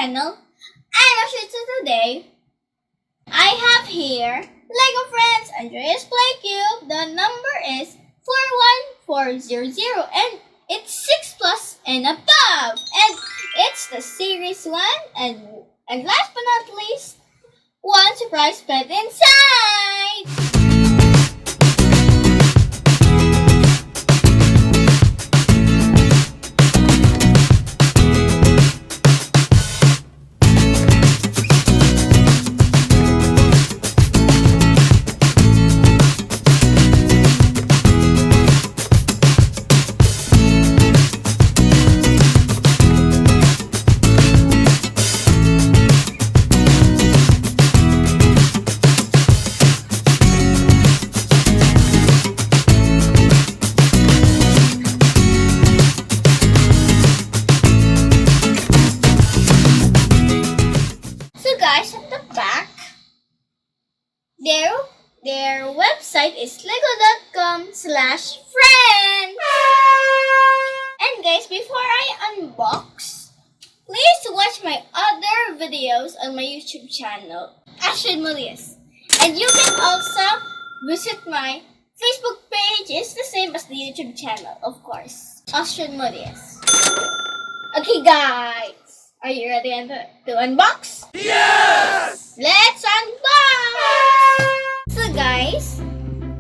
channel. I'm Astrid. So today, I have here Lego Friends Andrea'S Play Cube. The number is 41400 and it's 6 plus and above. And it's the series 1 and last but not least, one surprise pet inside! At the back, their website is lego.com/friends. And guys, before I unbox, please watch my other videos on my YouTube channel, Astrid Mulles. And you can also visit my Facebook page. It's the same as the YouTube channel, of course, Astrid Mulles. Okay guys, are you ready to unbox? Yes! Let's unbox! So guys,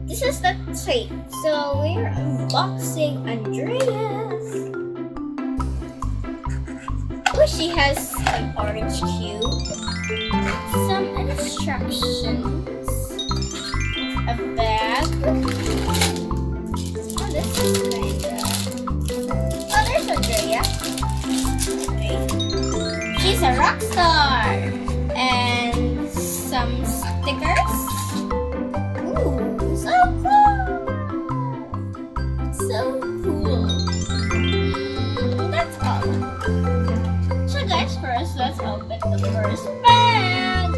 this is the tray. So we're unboxing Andrea'S. Oh, she has an orange cube, some instructions, a bag. Oh, this is kinda... Oh, there's Andrea. Okay. She's a rock star. And some stickers. Ooh, so cool! So cool. That's all. So guys, first let's open the first bag.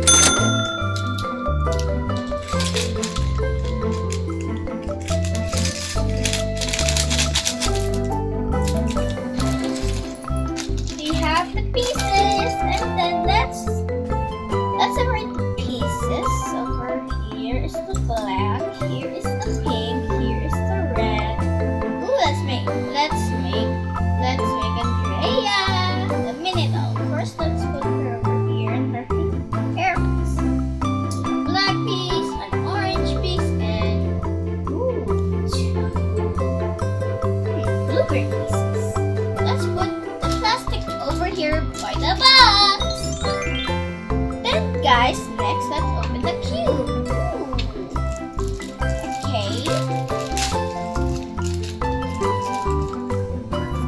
We have the pieces, and then let's separate the pieces. Over here is the black, here is the pink, here is the red. Ooh, let's make Andrea the mini doll. First, let's put her over here and her hair piece. Black piece, an orange piece, and two blueberry pieces. Let's put the plastic over here by the box. Guys, next let's open the cube. Okay.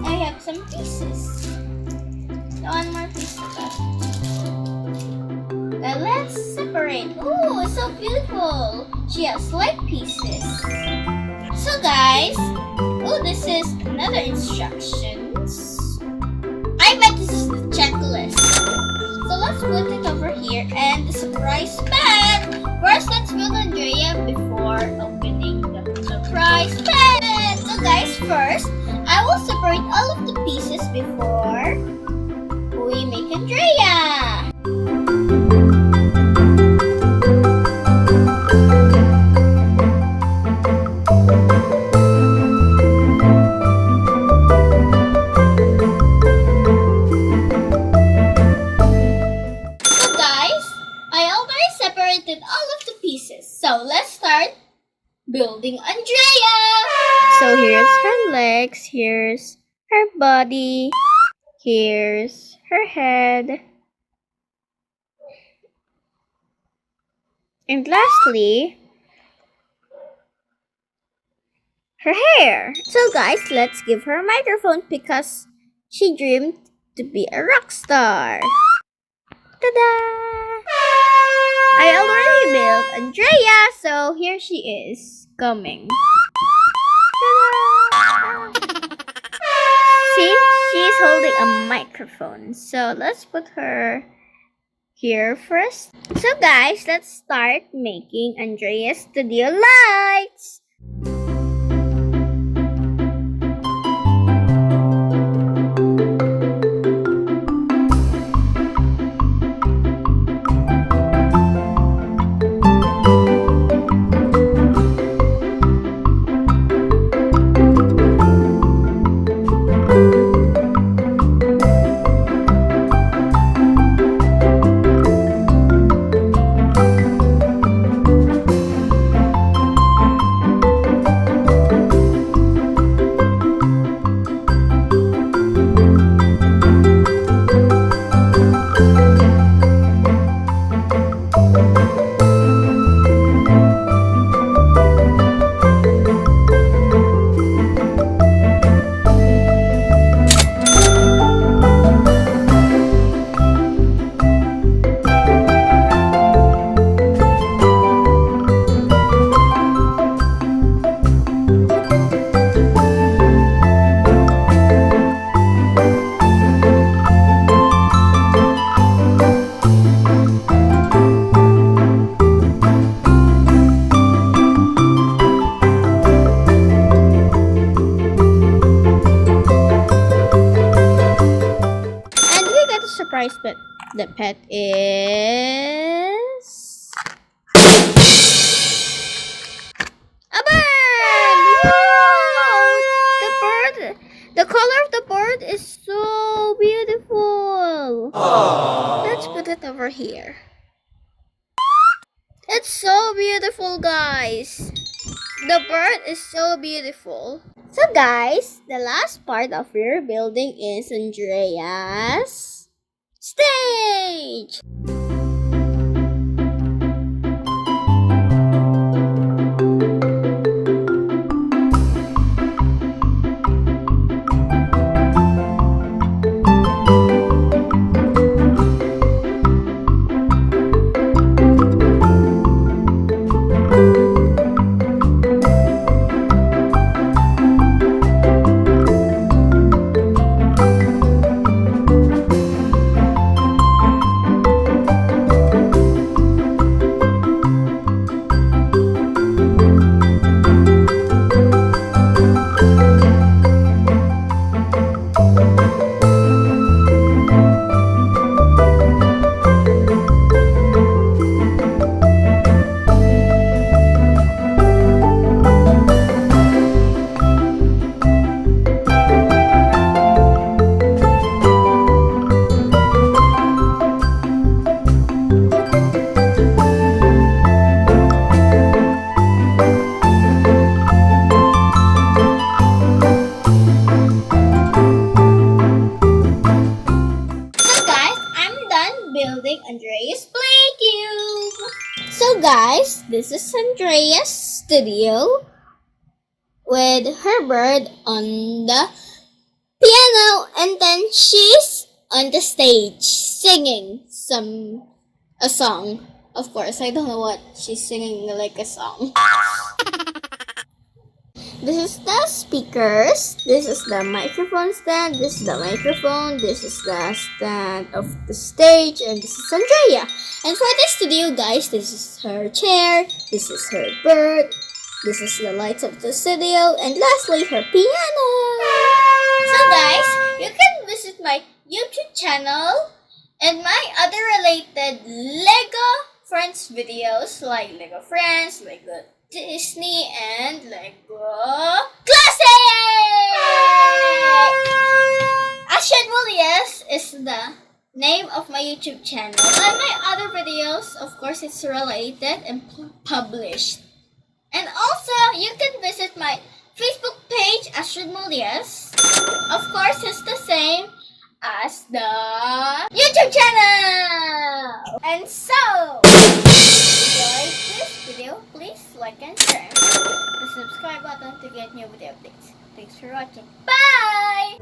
I have some pieces. One more piece left. Now let's separate. Oh, it's so beautiful. She has light pieces. So guys, this is another instructions. I bet this is the checklist. So let's put it over here and the surprise pet. First, let's build Andrea before opening the surprise pet. So guys, first, I will separate all of the pieces before we make Andrea. All of the pieces. So let's start building Andrea. So here's her legs, here's her body, here's her head, and lastly, her hair. So guys, let's give her a microphone because she dreamed to be a rock star. Ta-da! I already built Andrea, so here she is, coming. See, she's holding a microphone. So let's put her here first. So guys, let's start making Andrea'S studio lights. pet is a bird! Wow! The color of the bird is so beautiful. Aww. Let's put it over here. It's so beautiful, guys. The bird is so beautiful. So guys, the last part of your building is Andrea'S stage. Building Andrea'S Play Cube. So guys, this is Andrea'S studio with her bird on the piano, and then she's on the stage singing a song. Of course, I don't know what she's singing, like a song. This is the speakers, this is the microphone stand, this is the microphone, this is the stand of the stage, and this is Andrea. And for the studio, guys, this is her chair, this is her bird, this is the lights of the studio, and lastly, her piano. So guys, you can visit my YouTube channel and my other related Lego Friends videos, like Lego Friends, Lego Disney, and Lego Classic! Astrid Mulles is the name of my YouTube channel. And my other videos, of course, it's related and published. And also, you can visit my Facebook page, Astrid Mulles. Of course, it's the same as the YouTube channel. And so, enjoyed this video, please like and share. The subscribe button to get new video updates. Thanks for watching. Bye!